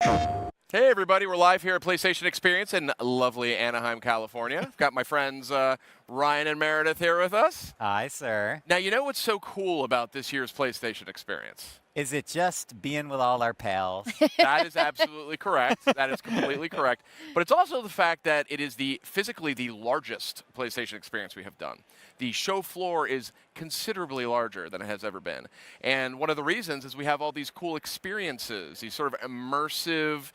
Hey everybody, we're live here at PlayStation Experience in lovely Anaheim, California. I've got my friends Ryan and Meredith here with us. Hi, sir. Now, you know what's so cool about this year's PlayStation Experience? Is it just being with all our pals? That is absolutely correct. That is completely correct. But it's also the fact that it is physically the largest PlayStation Experience we have done. The show floor is considerably larger than it has ever been. And one of the reasons is we have all these cool experiences, these sort of immersive,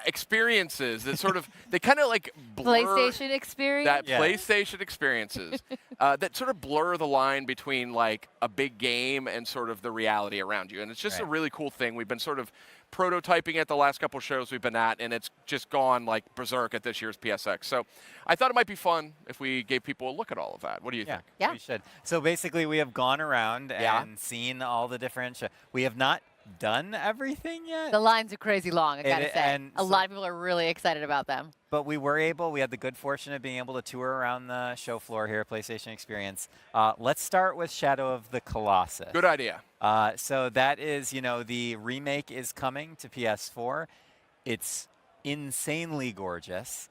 experiences that sort of, they kind of like blur PlayStation experience? that PlayStation experiences that sort of blur the line between like a big game and sort of the reality around you. And it's just a really cool thing. We've been sort of prototyping at the last couple shows we've been at, and it's just gone like berserk at this year's PSX. So I thought it might be fun if we gave people a look at all of that. What do you think? Yeah, we should. So basically, we have gone around and seen all the different we have not done everything yet. The lines are crazy long, I gotta say. And a lot of people are really excited about them. But we had the good fortune of being able to tour around the show floor here at PlayStation Experience. Let's start with Shadow of the Colossus. Good idea. So that is, the remake is coming to PS4. It's insanely gorgeous.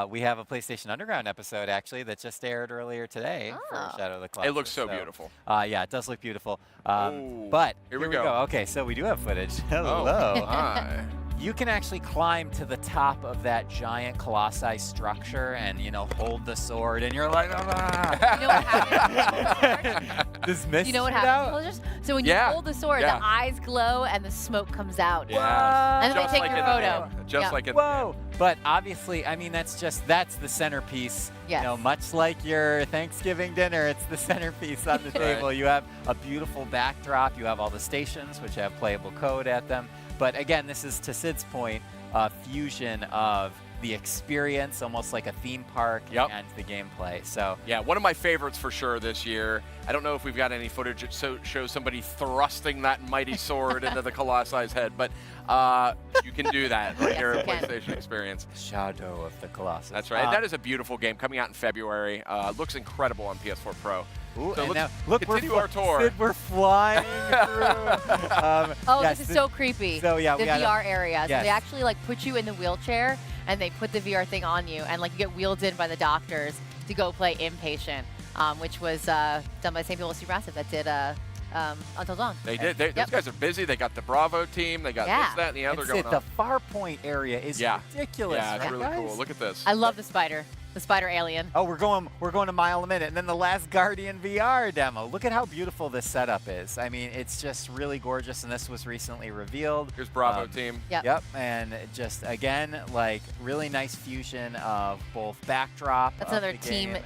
We have a PlayStation Underground episode, actually, that just aired earlier today for Shadow of the Colossus. It looks so beautiful. Yeah, it does look beautiful. But here we go. Okay, so we do have footage. Hello. Oh, hi. You can actually climb to the top of that giant colossi structure and, hold the sword, and you're like, ah. You know what happens? Does mist You know what shoot out? happens? So when you hold the sword, the eyes glow and the smoke comes out. Yeah. And then Just they take like your in the photo. game. Just like in Whoa! But obviously, I mean, that's the centerpiece. Yes. Much like your Thanksgiving dinner, it's the centerpiece on the table. You have a beautiful backdrop. You have all the stations, which have playable code at them. But again, this is, to Sid's point, a fusion of the experience, almost like a theme park, and the gameplay. So yeah, one of my favorites for sure this year. I don't know if we've got any footage that shows somebody thrusting that mighty sword into the Colossi's head, but you can do that right here at PlayStation Experience. Shadow of the Colossus. That's right. And that is a beautiful game coming out in February. Looks incredible on PS4 Pro. Ooh, so now, look, continue our tour. Sid, we're flying through. This is so creepy. So yeah, the VR area. Yes. So they actually like put you in the wheelchair and they put the VR thing on you, and like you get wheeled in by the doctors to go play Inpatient, which was done by the same people as Supermassive that did Until Dawn. They did. Those guys are busy. They got the Bravo team. They got this, that, and the other going on. The far point area is ridiculous. Yeah, it's right, really guys? cool. Look at this. I love the spider alien. Oh, we're going a mile a minute, and then the last Guardian VR demo. Look at how beautiful this setup is. I mean, it's just really gorgeous, and this was recently revealed. Here's Bravo team. Yep, and just again, like really nice fusion of both backdrop. That's another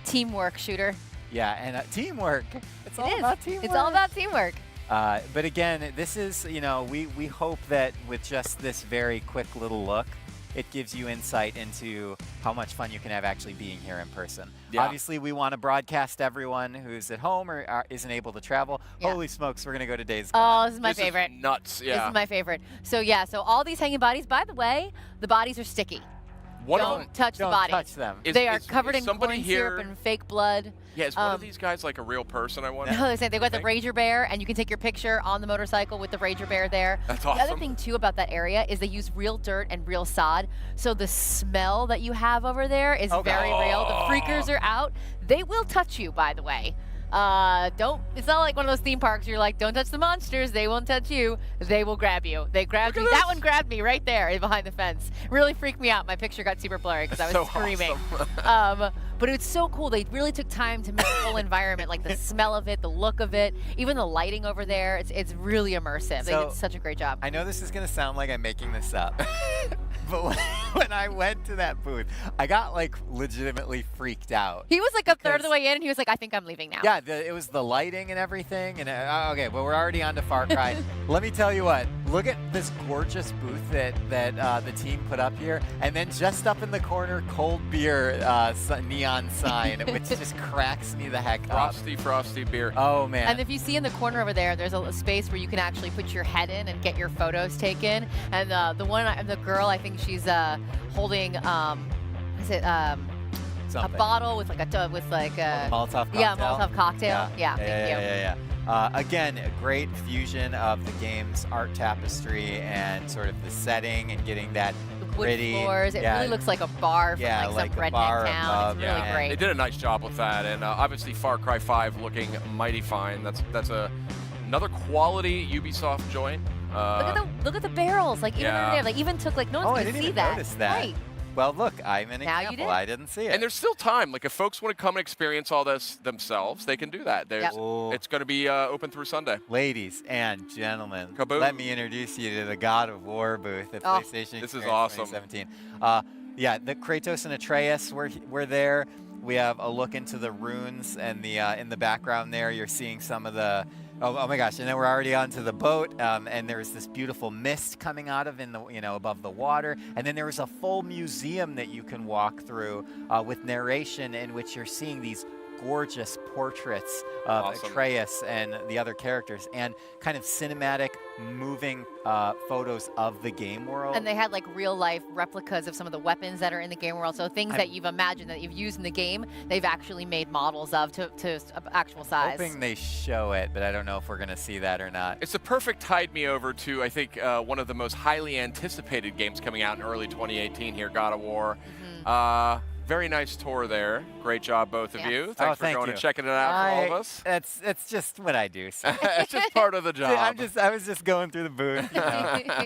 teamwork shooter. Yeah, and teamwork. It's all about teamwork. It's all about teamwork. But again, this is, we hope that with just this very quick little look, it gives you insight into how much fun you can have actually being here in person. Yeah. Obviously, we want to broadcast everyone who's at home or isn't able to travel. Yeah. Holy smokes, we're going to go to Days Gone. Oh, this is my favorite. Is nuts, yeah. This is my favorite. So so all these hanging bodies, by the way, the bodies are sticky. Don't touch the bodies. Don't touch them. They are covered in corn here, syrup and fake blood. Yeah, is one of these guys like a real person, I wonder? No, they're saying they've got the Ranger Bear, and you can take your picture on the motorcycle with the Ranger Bear there. That's awesome. The other thing, too, about that area is they use real dirt and real sod, so the smell that you have over there is very real. The freakers are out. They will touch you, by the way. It's not like one of those theme parks you're like, don't touch the monsters, they won't touch you. They will grab you. They grabbed you. That one grabbed me right there behind the fence. Really freaked me out. My picture got super blurry because I was screaming. Awesome. But it's so cool. They really took time to make the whole environment, like the smell of it, the look of it, even the lighting over there. It's really immersive. They did such a great job. I know this is going to sound like I'm making this up. But when I went to that booth, I got like legitimately freaked out. He was like a third of the way in, and he was like, I think I'm leaving now. Yeah, it was the lighting and everything. And okay, well, we're already on to Far Cry. Let me tell you what. Look at this gorgeous booth that the team put up here. And then just up in the corner, cold beer neon sign, which just cracks me the heck up. Frosty beer. Oh, man. And if you see in the corner over there, there's a space where you can actually put your head in and get your photos taken. And the girl, I think she's holding, a bottle with like a Molotov cocktail. Yeah, Molotov cocktail. Yeah, thank you. Yeah. Again, a great fusion of the game's art tapestry and sort of the setting and getting that Wood gritty. floors. It really looks like a bar from like some a bar redneck town. above, It's really great. They did a nice job with that, and obviously Far Cry 5 looking mighty fine. That's another quality Ubisoft joint. Look at the barrels. Like even in there, like even took like no one's I gonna didn't see even that. notice that. Right. Well, look, I'm an Now you example. did. I didn't see it. And there's still time. Like if folks want to come and experience all this themselves, they can do that. It's going to be open through Sunday. Ladies and gentlemen, Kaboom. let me introduce you to the God of War booth at PlayStation this is Experience awesome. 2017. Yeah, the Kratos and Atreus were there. We have a look into the runes and the in the background there. You're seeing some of the. Oh my gosh! And then we're already onto the boat, and there's this beautiful mist coming out of above the water. And then there is a full museum that you can walk through with narration in which you're seeing these gorgeous portraits of Atreus and the other characters, and kind of cinematic, moving photos of the game world. And they had like real life replicas of some of the weapons that are in the game world. So things that you've imagined that you've used in the game, they've actually made models of to actual size. Hoping they show it, but I don't know if we're going to see that or not. It's a perfect tide me over to, I think, one of the most highly anticipated games coming out in early 2018 here, God of War. Very nice tour there. Great job, both of you. Thanks for going and checking it out for all of us. It's just what I do. So. It's just part of the job. I was just going through the booth,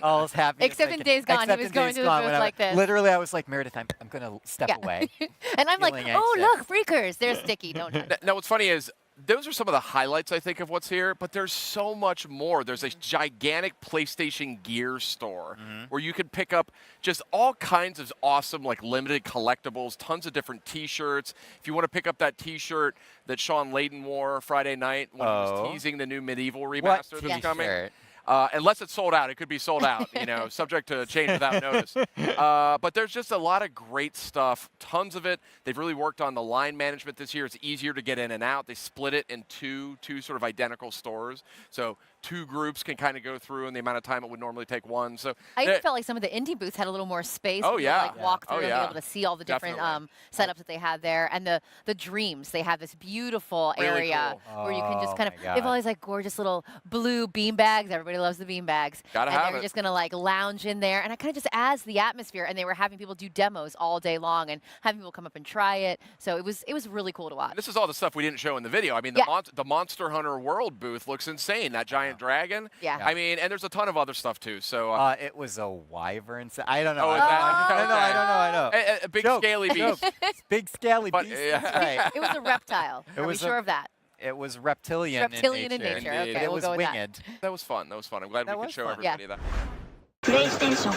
all was happy. Except in Days Gone, he was going through the booth like this. Literally, I was like, Meredith, I'm going to step away. And I'm like, oh, look, freakers. They're sticky, don't touch. Now, what's funny is, those are some of the highlights, I think, of what's here, but there's so much more. There's a gigantic PlayStation Gear store where you can pick up just all kinds of awesome, like, limited collectibles, tons of different T-shirts. If you want to pick up that T-shirt that Sean Layden wore Friday night when he was teasing the new Medieval remaster that's coming. Unless it's sold out, it could be sold out, subject to change without notice. But there's just a lot of great stuff, tons of it. They've really worked on the line management this year. It's easier to get in and out. They split it in two sort of identical stores. So two groups can kind of go through in the amount of time it would normally take one. So I even felt like some of the indie booths had a little more space. Oh, yeah. Like walk through and be able to see all the different setups that they had there. And the Dreams, they have this beautiful area where you can just kind of, they have all these like gorgeous little blue bean bags. Everybody loves the bean bags. Gotta have it. And they're just going to like lounge in there. And it kind of just adds the atmosphere. And they were having people do demos all day long and having people come up and try it. So it was really cool to watch. This is all the stuff we didn't show in the video. I mean, the Monster Hunter World booth looks insane. That giant dragon. Yeah. I mean, and there's a ton of other stuff too. So it was a wyvern. I don't know. Oh, I know. A big scaly beast. Big scaly beast. Right. It was a reptile. Are we sure of that? It was reptilian. Reptilian in nature. Indeed. Okay, It we'll was go with winged. that. That was fun. I'm glad we could show everybody that. PlayStation